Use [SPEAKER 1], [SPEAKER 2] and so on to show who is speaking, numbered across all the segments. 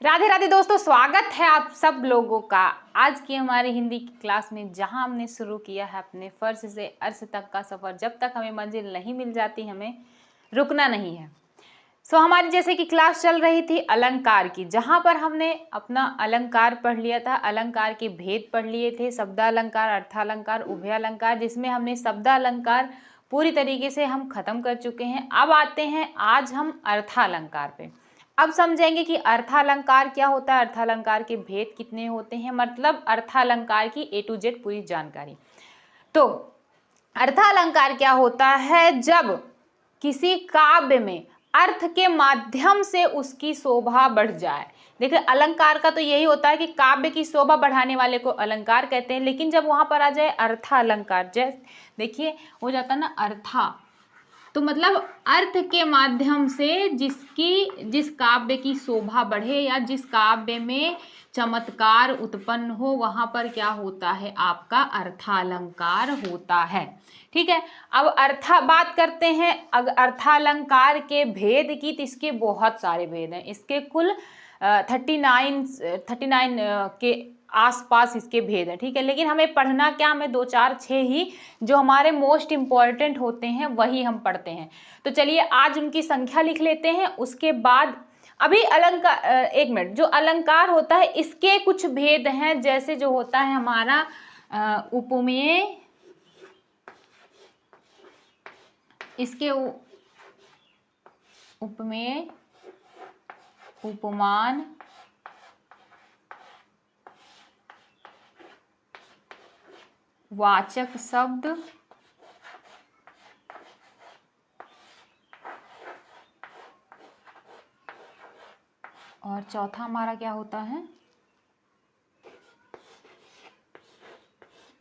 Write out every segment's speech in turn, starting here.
[SPEAKER 1] राधे राधे दोस्तों, स्वागत है आप सब लोगों का आज की हमारी हिंदी की क्लास में, जहां हमने शुरू किया है अपने फर्श से अर्श तक का सफ़र। जब तक हमें मंजिल नहीं मिल जाती हमें रुकना नहीं है। हमारी जैसे कि क्लास चल रही थी अलंकार की, जहां पर हमने अपना अलंकार पढ़ लिया था, अलंकार के भेद पढ़ लिए थे, शब्दालंकार, अर्थालंकार, उभयालंकार, जिसमें हमने शब्दालंकार पूरी तरीके से हम खत्म कर चुके हैं। अब आते हैं आज हम अर्थालंकार पे। अब समझेंगे कि अर्थालंकार क्या होता है, अर्थालंकार के भेद कितने होते हैं, मतलब अर्थालंकार की A to Z पूरी जानकारी। तो अर्थालंकार क्या होता है? जब किसी काव्य में अर्थ के माध्यम से उसकी शोभा बढ़ जाए। देखिए, अलंकार का तो यही होता है कि काव्य की शोभा बढ़ाने वाले को अलंकार कहते हैं, लेकिन जब वहां पर आ जाए अर्थालंकार, जैसे देखिए हो जाता ना अर्था, तो मतलब अर्थ के माध्यम से जिस काव्य की शोभा बढ़े या जिस काव्य में चमत्कार उत्पन्न हो, वहां पर क्या होता है? आपका अर्थालंकार होता है। ठीक है, अब बात करते हैं अर्थालंकार के भेद की। तो इसके बहुत सारे भेद हैं, इसके कुल 39 के आसपास इसके भेद हैं। ठीक है, लेकिन हमें पढ़ना क्या, हमें 2 4 6 ही जो हमारे मोस्ट इम्पॉर्टेंट होते हैं वही हम पढ़ते हैं। तो चलिए आज उनकी संख्या लिख लेते हैं। उसके बाद अभी अलंकार, एक मिनट, जो अलंकार होता है इसके कुछ भेद हैं। जैसे जो होता है हमारा उपमेय, इसके उपमेय, उपमान, वाचक शब्द, और चौथा हमारा क्या होता है?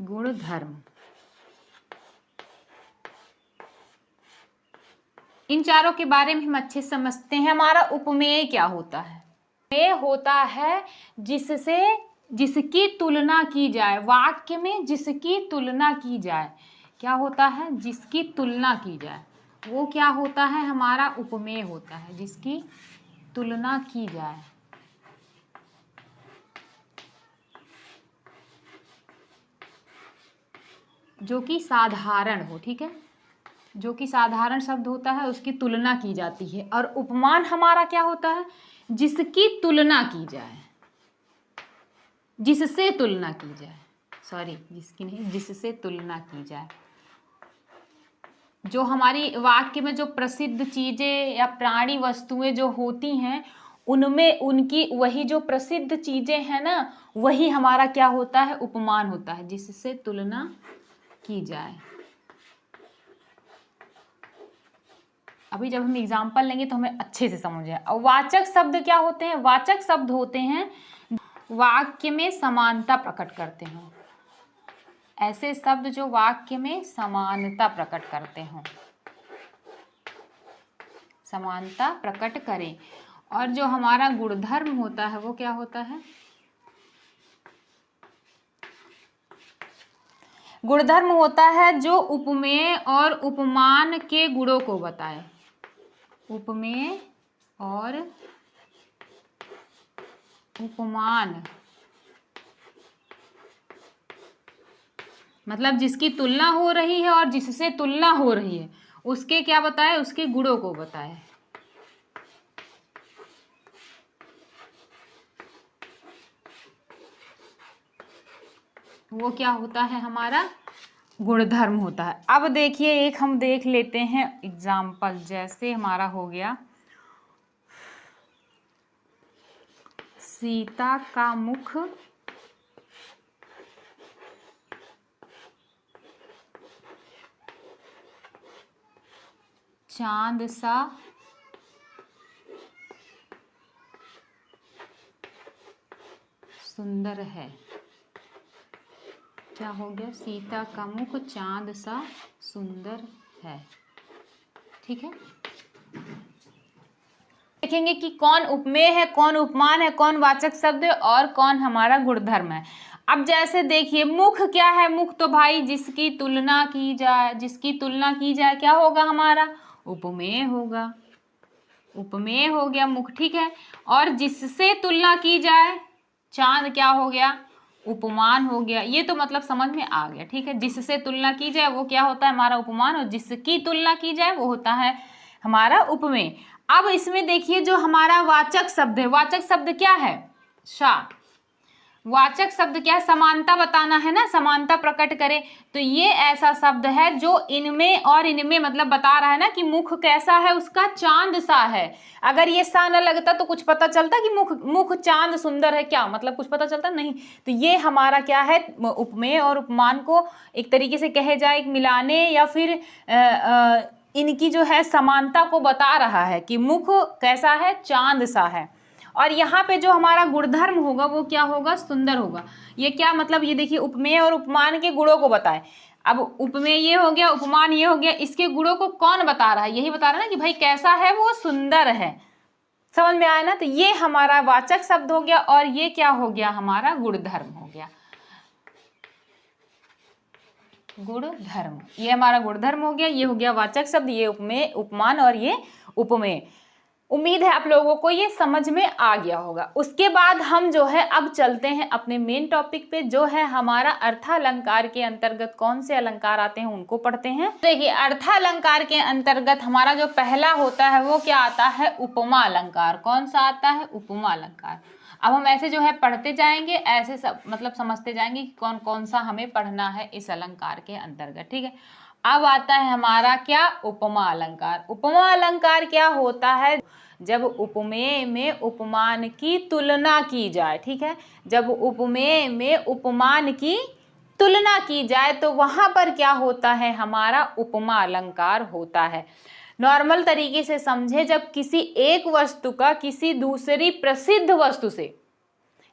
[SPEAKER 1] गुणधर्म। इन चारों के बारे में हम अच्छे से समझते हैं। हमारा उपमेय क्या होता है? उपमेय होता है जिसकी तुलना की जाए, वाक्य में जिसकी तुलना की जाए। क्या होता है? जिसकी तुलना की जाए, वो क्या होता है? हमारा उपमेय होता है, जिसकी तुलना की जाए। जो कि साधारण हो। ठीक है, जो कि साधारण शब्द होता है उसकी तुलना की जाती है। और उपमान हमारा क्या होता है? जिसकी तुलना की जाए, जिससे तुलना की जाए, सॉरी जिसकी नहीं, जिससे तुलना की जाए। जो हमारी वाक्य में जो प्रसिद्ध चीजें या प्राणी वस्तुएं जो होती हैं, उनमें उनकी वही जो प्रसिद्ध चीजें हैं ना, वही हमारा क्या होता है? उपमान होता है, जिससे तुलना की जाए। अभी जब हम एग्जाम्पल लेंगे तो हमें अच्छे से समझ आए। और वाचक शब्द क्या होते हैं? वाचक शब्द होते हैं वाक्य में समानता प्रकट करते हो, ऐसे शब्द जो वाक्य में समानता प्रकट करते हो, समानता प्रकट करें। और जो हमारा गुणधर्म होता है वो क्या होता है? गुणधर्म होता है जो उपमेय और उपमान के गुणों को बताए। उपमेय और उपमान मतलब जिसकी तुलना हो रही है और जिससे तुलना हो रही है, उसके क्या बताए? उसके गुणों को बताए। वो क्या होता है? हमारा गुणधर्म होता है। अब देखिए, एक हम देख लेते हैं एग्जाम्पल। जैसे हमारा हो गया, सीता का मुख चांद सा सुंदर है। क्या हो गया? सीता का मुख चांद सा सुंदर है। ठीक है, देखेंगे कि कौन उपमेय है, कौन उपमान है, कौन वाचक शब्द है और कौन हमारा गुणधर्म है। अब जैसे देखिए, मुख क्या है? मुख तो भाई जिसकी तुलना की जाए, जिसकी तुलना की जाए क्या होगा? हमारा उपमेय होगा। उपमेय हो गया मुख, ठीक है। और जिससे तुलना की जाए, चांद क्या हो गया, उपमान हो गया। ये तो मतलब समझ में आ गया, ठीक है। जिससे तुलना की जाए वो क्या होता है हमारा उपमान, और जिसकी तुलना की जाए वो होता है हमारा उपमेय। अब इसमें देखिए जो हमारा वाचक शब्द है, वाचक शब्द क्या है, सा। वाचक शब्द क्या है, समानता बताना है ना, समानता प्रकट करे। तो ये ऐसा शब्द है जो इनमें और इनमें मतलब बता रहा है ना कि मुख कैसा है उसका, चांद सा है। अगर ये सा न लगता तो कुछ पता चलता कि मुख चांद सुंदर है, क्या मतलब कुछ पता चलता नहीं। तो ये हमारा क्या है, उपमेय और उपमान को एक तरीके से कहे जाए मिलाने या फिर इनकी जो है समानता को बता रहा है कि मुख कैसा है, चांद सा है। और यहाँ पे जो हमारा गुणधर्म होगा वो क्या होगा, सुंदर होगा। ये क्या मतलब, ये देखिए उपमेय और उपमान के गुणों को बताए। अब उपमेय ये हो गया, उपमान ये हो गया, इसके गुणों को कौन बता रहा है, यही बता रहा है ना कि भाई कैसा है वो, सुंदर है। समझ में आया ना। तो ये हमारा वाचक शब्द हो गया और ये क्या हो गया, हमारा गुणधर्म हो गया, गुणधर्म। ये हमारा गुणधर्म हो गया, ये हो गया वाचक शब्द, ये उपमेय उपमान और ये उपमेय। उम्मीद है आप लोगों को ये समझ में आ गया होगा। उसके बाद हम जो है अब चलते हैं अपने मेन टॉपिक पे, जो है हमारा अर्थालंकार के अंतर्गत कौन से अलंकार आते हैं उनको पढ़ते हैं। देखिए अर्थालंकार के अंतर्गत हमारा जो पहला होता है वो क्या आता है, उपमा अलंकार। कौन सा आता है, उपमा अलंकार। अब हम ऐसे जो है पढ़ते जाएंगे, ऐसे सब मतलब समझते जाएंगे कि कौन कौन सा हमें पढ़ना है इस अलंकार के अंतर्गत, ठीक है। अब आता है हमारा क्या, उपमा अलंकार। उपमा अलंकार क्या होता है, जब उपमेय में उपमान की तुलना की जाए, ठीक है। जब उपमेय में उपमान की तुलना की जाए तो वहां पर क्या होता है, हमारा उपमा अलंकार होता है। नॉर्मल तरीके से समझे, जब किसी एक वस्तु का किसी दूसरी प्रसिद्ध वस्तु से,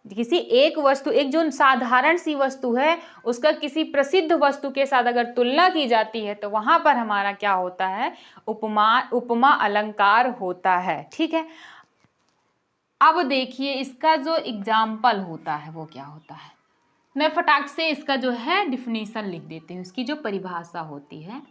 [SPEAKER 1] किसी एक वस्तु, एक जो साधारण सी वस्तु है उसका किसी प्रसिद्ध वस्तु के साथ अगर तुलना की जाती है तो वहां पर हमारा क्या होता है, उपमा अलंकार होता है, ठीक है। अब देखिए इसका जो एग्जाम्पल होता है वो क्या होता है। मैं फटाक से इसका जो है डिफिनीशन लिख देती हूँ, इसकी जो परिभाषा होती है।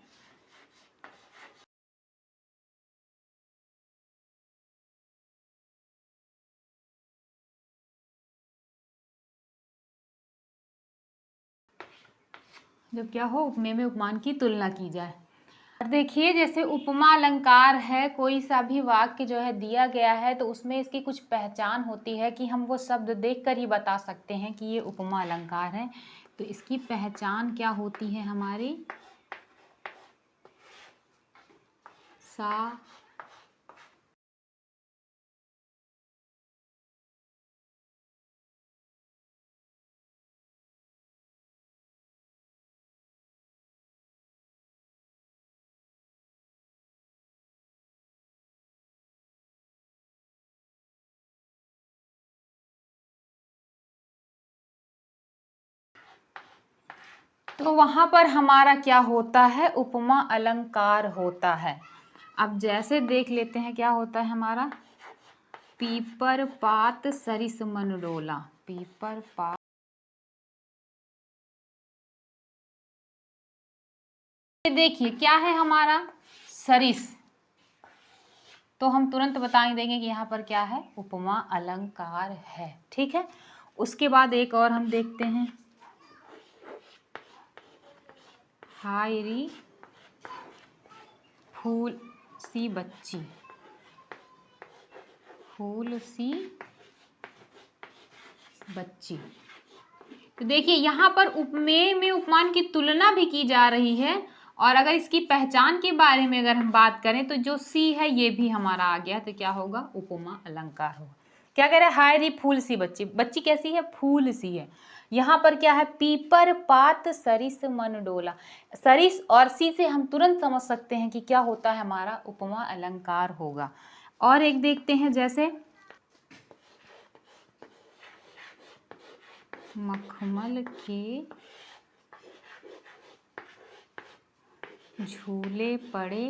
[SPEAKER 1] जब क्या हो, उपमेय में उपमान की तुलना की जाए। देखिए जैसे उपमा अलंकार है, कोई सा भी वाक्य जो है दिया गया है तो उसमें इसकी कुछ पहचान होती है कि हम वो शब्द देखकर ही बता सकते हैं कि ये उपमा अलंकार है। तो इसकी पहचान क्या होती है हमारी, सा, तो वहां पर हमारा क्या होता है, उपमा अलंकार होता है। अब जैसे देख लेते हैं क्या होता है हमारा, पीपर पात सरिस मन डोला। पीपर पात, देखिए क्या है हमारा, सरिस। तो हम तुरंत बता ही देंगे कि यहाँ पर क्या है, उपमा अलंकार है, ठीक है। उसके बाद एक और हम देखते हैं, हाय री फूल सी बच्ची। फूल सी बच्ची। तो देखिए यहाँ पर उपमेय में उपमान की तुलना भी की जा रही है। और अगर इसकी पहचान के बारे में अगर हम बात करें तो जो सी है ये भी हमारा आ गया, तो क्या होगा, उपमा अलंकार होगा। क्या कह रहे हैं, हाय री फूल सी बच्ची। बच्ची कैसी है, फूल सी है। यहाँ पर क्या है, पीपर पात सरिस मन डोला। सरिस और सी से हम तुरंत समझ सकते हैं कि क्या होता है, हमारा उपमा अलंकार होगा। और एक देखते हैं, जैसे मखमल के झूले पड़े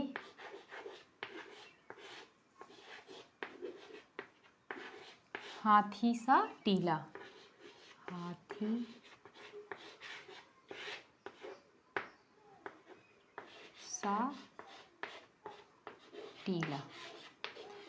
[SPEAKER 1] हाथी सा टीला। हाथी सा टीला।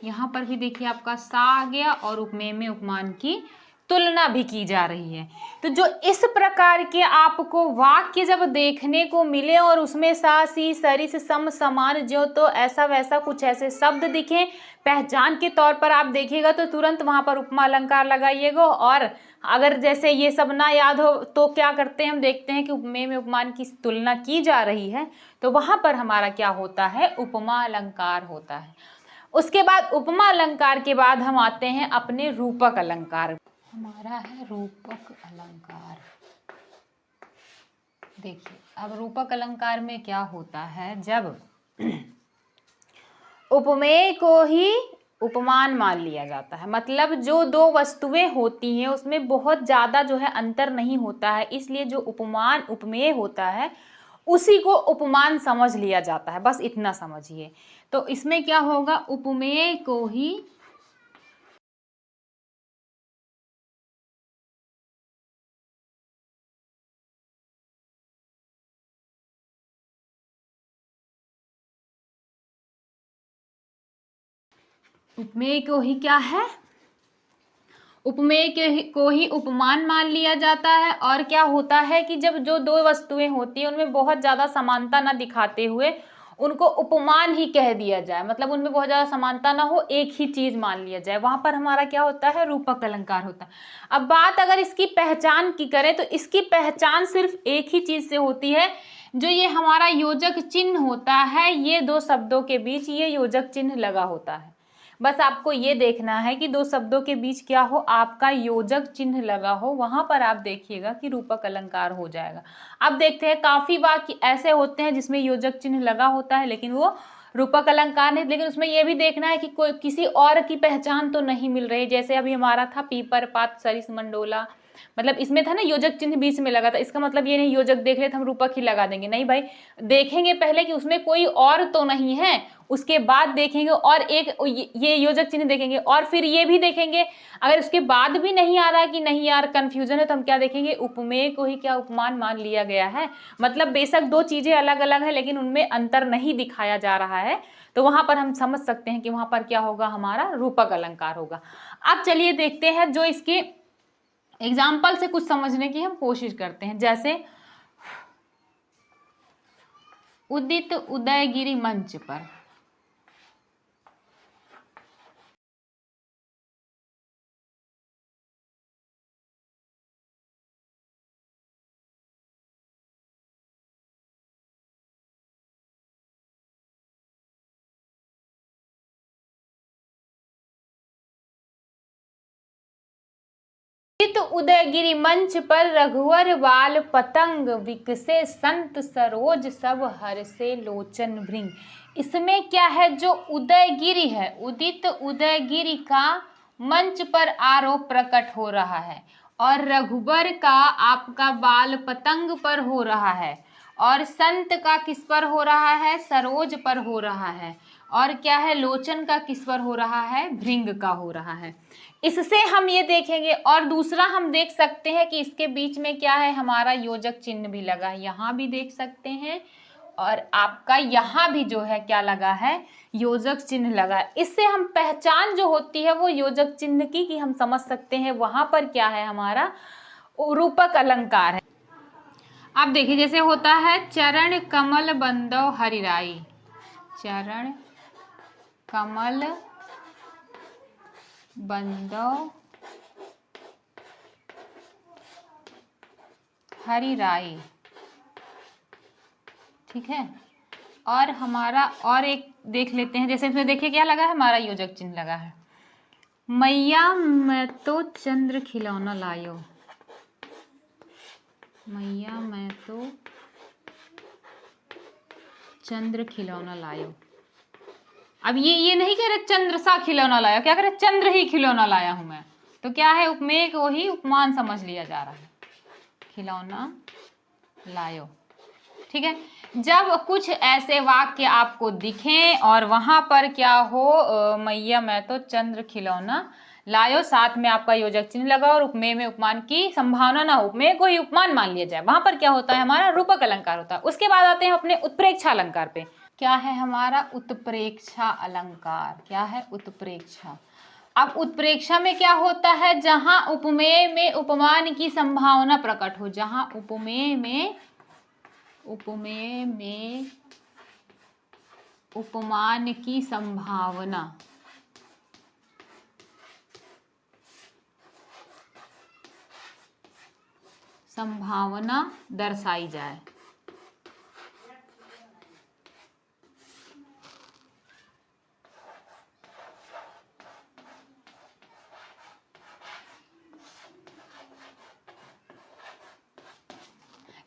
[SPEAKER 1] यहाँ पर भी देखिए आपका सा आ गया और उपमेय में उपमान की तुलना भी की जा रही है। तो जो इस प्रकार के आपको वाक्य जब देखने को मिले और उसमें सा सी सरिस सम समान ज्यों तो ऐसा वैसा कुछ ऐसे शब्द दिखे पहचान के तौर पर आप देखिएगा तो तुरंत वहां पर उपमा अलंकार लगाइएगा। और अगर जैसे ये सब ना याद हो तो क्या करते हैं, हम देखते हैं कि उपमेय में उपमान की तुलना की जा रही है तो वहां पर हमारा क्या होता है, उपमा अलंकार होता है। उसके बाद उपमा अलंकार के बाद हम आते हैं अपने रूपक अलंकार। हमारा है रूपक अलंकार। देखिए अब रूपक अलंकार में क्या होता है, जब उपमेय को ही उपमान मान लिया जाता है, मतलब जो दो वस्तुएं होती हैं उसमें बहुत ज़्यादा जो है अंतर नहीं होता है, इसलिए जो उपमान उपमेय होता है उसी को उपमान समझ लिया जाता है, बस इतना समझिए। तो इसमें क्या होगा, उपमेय को ही उपमेय को ही क्या है, उपमेय को ही उपमान मान लिया जाता है। और क्या होता है कि जब जो दो वस्तुएं होती हैं उनमें बहुत ज़्यादा समानता ना दिखाते हुए उनको उपमान ही कह दिया जाए, मतलब उनमें बहुत ज़्यादा समानता ना हो, एक ही चीज़ मान लिया जाए, वहाँ पर हमारा क्या होता है, रूपक अलंकार होता है। अब बात अगर इसकी पहचान की करें तो इसकी पहचान सिर्फ एक ही चीज़ से होती है, जो ये हमारा योजक चिन्ह होता है, ये दो शब्दों के बीच ये योजक चिन्ह लगा होता है। बस आपको ये देखना है कि दो शब्दों के बीच क्या हो, आपका योजक चिन्ह लगा हो, वहां पर आप देखिएगा कि रूपक अलंकार हो जाएगा। अब देखते हैं काफी वाक्य ऐसे होते हैं जिसमें योजक चिन्ह लगा होता है लेकिन वो रूपक अलंकार नहीं, लेकिन उसमें यह भी देखना है कि कोई किसी और की पहचान तो नहीं मिल रही। जैसे अभी हमारा था पीपर पात सरिस मंडोला, मतलब इसमें था ना योजक चिन्ह बीच में लगा था, इसका मतलब ये नहीं योजक देख ले तो हम रूपक ही लगा देंगे, नहीं भाई, देखेंगे पहले कि उसमें कोई और तो नहीं है, उसके बाद देखेंगे और एक ये योजक चिन्ह देखेंगे और फिर ये भी देखेंगे। अगर उसके बाद भी नहीं आ रहा कि नहीं यार कंफ्यूजन है, तो हम क्या देखेंगे, उपमेय को ही क्या उपमान मान लिया गया है, मतलब बेशक दो चीजें अलग अलग है लेकिन उनमें अंतर नहीं दिखाया जा रहा है, तो वहां पर हम समझ सकते हैं कि वहां पर क्या होगा, हमारा रूपक अलंकार होगा। अब चलिए देखते हैं, जो इसके एग्जाम्पल से कुछ समझने की हम कोशिश करते हैं। जैसे उदित उदयगिरी मंच पर, उदयगिरी मंच पर रघुवर बाल पतंग विकसे संत सरोज सब हर्षे लोचन भृंग। इसमें क्या है, जो उदयगिरी है, उदित उदयगिरी का मंच पर आरोप प्रकट हो रहा है और रघुवर का आपका बाल पतंग पर हो रहा है और संत का किस पर हो रहा है, सरोज पर हो रहा है, और क्या है, लोचन का किस पर हो रहा है, भृंग का हो रहा है। इससे हम ये देखेंगे। और दूसरा हम देख सकते हैं कि इसके बीच में क्या है, हमारा योजक चिन्ह भी लगा है, यहाँ भी देख सकते हैं और आपका यहाँ भी जो है क्या लगा है, योजक चिन्ह लगा है। इससे हम पहचान जो होती है वो योजक चिन्ह की, कि हम समझ सकते हैं वहां पर क्या है, हमारा रूपक अलंकार है। अब देखिए जैसे होता है चरण कमल बंदो हरिराई, चरण कमल बंदो हरिराई, ठीक है। और हमारा और एक देख लेते हैं, जैसे इसमें देखिए क्या लगा है, हमारा योजक चिन्ह लगा है, मैया मैं तो चंद्र खिलौना लायो, मैया मैं तो चंद्र खिलौना लायो। अब ये नहीं कह रहे चंद्र सा खिलौना लाया, क्या करे, चंद्र ही खिलौना लाया हूं मैं, तो क्या है, उपमेय को ही उपमान समझ लिया जा रहा है, खिलौना लायो, ठीक है। जब कुछ ऐसे वाक्य आपको दिखें और वहां पर क्या हो, मैया मैं तो चंद्र खिलौना लायो, साथ में आपका योजक चिन्ह लगा और उपमेय में उपमान की संभावना ना हो, उपमेय को ही उपमान मान लिया जाए, वहां पर क्या होता है, हमारा रूपक अलंकार होता है। उसके बाद आते हैं अपने उत्प्रेक्षा अलंकार पे। क्या है हमारा? उत्प्रेक्षा अलंकार। क्या है? उत्प्रेक्षा। अब उत्प्रेक्षा में क्या होता है? जहां उपमेय में उपमान की संभावना प्रकट हो, जहां उपमेय में उपमान की संभावना दर्शाई जाए।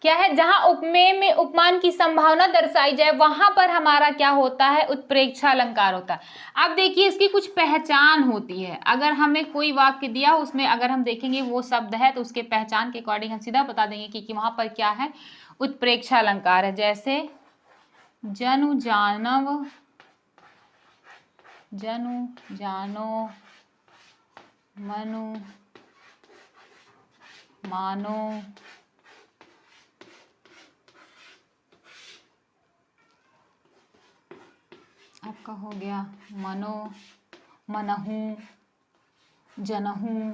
[SPEAKER 1] क्या है? जहां उपमेय में उपमान की संभावना दर्शाई जाए वहां पर हमारा क्या होता है? उत्प्रेक्षा अलंकार होता है। अब देखिए इसकी कुछ पहचान होती है। अगर हमें कोई वाक्य दिया उसमें अगर हम देखेंगे वो शब्द है तो उसके पहचान के अकॉर्डिंग हम सीधा बता देंगे कि वहां पर क्या है? उत्प्रेक्षा अलंकार है। जैसे जनु जानो मनु मानो आपका हो गया मनो मनहू जनहू।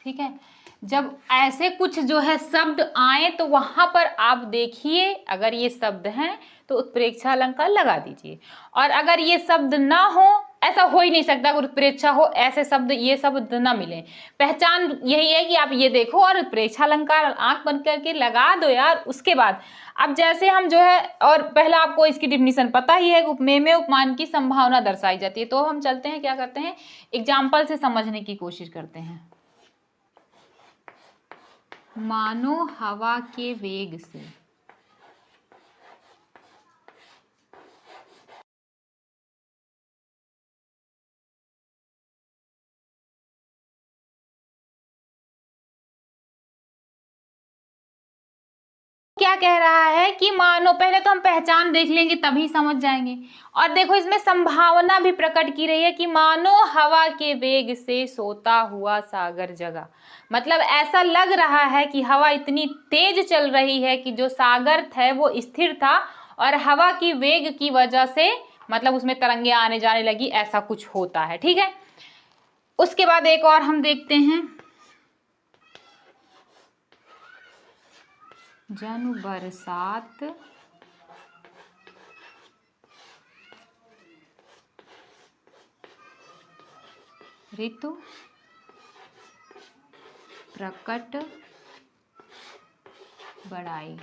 [SPEAKER 1] ठीक है, जब ऐसे कुछ जो है शब्द आए तो वहां पर आप देखिए अगर ये शब्द हैं तो उत्प्रेक्षा अलंकार लगा दीजिए, और अगर ये शब्द ना हो, ऐसा हो ही नहीं सकता अगर उत्प्रेक्षा हो, ऐसे शब्द ये शब्द ना मिले, पहचान यही है कि आप ये देखो और उत्प्रेक्षा अलंकार आंख बंद करके लगा दो यार। उसके बाद अब जैसे हम जो है, और पहला आपको इसकी डिफिनीशन पता ही है, उपमेय में उपमान की संभावना दर्शाई जाती है। तो हम चलते हैं, क्या करते हैं, एग्जाम्पल से समझने की कोशिश करते हैं। मानो हवा के वेग से क्या कह रहा है कि मानो, पहले तो हम पहचान देख लेंगे तभी समझ जाएंगे। और देखो इसमें संभावना भी प्रकट की रही है कि मानो हवा के वेग से सोता हुआ सागर जगा। मतलब ऐसा लग रहा है कि हवा इतनी तेज चल रही है कि जो सागर था वो स्थिर था और हवा की वेग की वजह से मतलब उसमें तरंगे आने जाने लगी, ऐसा कुछ होता है। ठीक है, उसके बाद एक और हम देखते हैं, जनु बरसात ऋतु प्रकट बढ़ाई।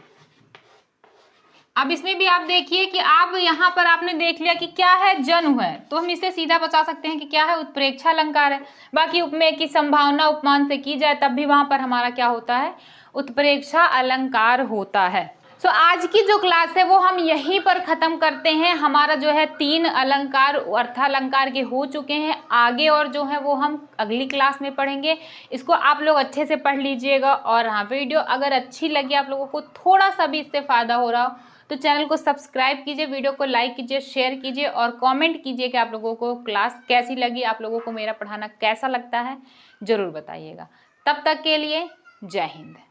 [SPEAKER 1] अब इसमें भी आप देखिए कि आप यहाँ पर आपने देख लिया कि क्या है, जनु है, तो हम इसे सीधा बता सकते हैं कि क्या है, उत्प्रेक्षा अलंकार है। बाकी उपमेय की संभावना उपमान से की जाए तब भी वहां पर हमारा क्या होता है, उत्प्रेक्षा अलंकार होता है। सो आज की जो क्लास है वो हम यहीं पर खत्म करते हैं। हमारा जो है 3 अलंकार अर्थालंकार के हो चुके हैं। आगे और जो है वो हम अगली क्लास में पढ़ेंगे। इसको आप लोग अच्छे से पढ़ लीजिएगा। और हाँ, वीडियो अगर अच्छी लगी, आप लोगों को थोड़ा सा भी इससे फायदा हो रहा हो तो चैनल को सब्सक्राइब कीजिए, वीडियो को लाइक कीजिए, शेयर कीजिए और कमेंट कीजिए कि आप लोगों को क्लास कैसी लगी, आप लोगों को मेरा पढ़ाना कैसा लगता है, ज़रूर बताइएगा। तब तक के लिए जय हिंद।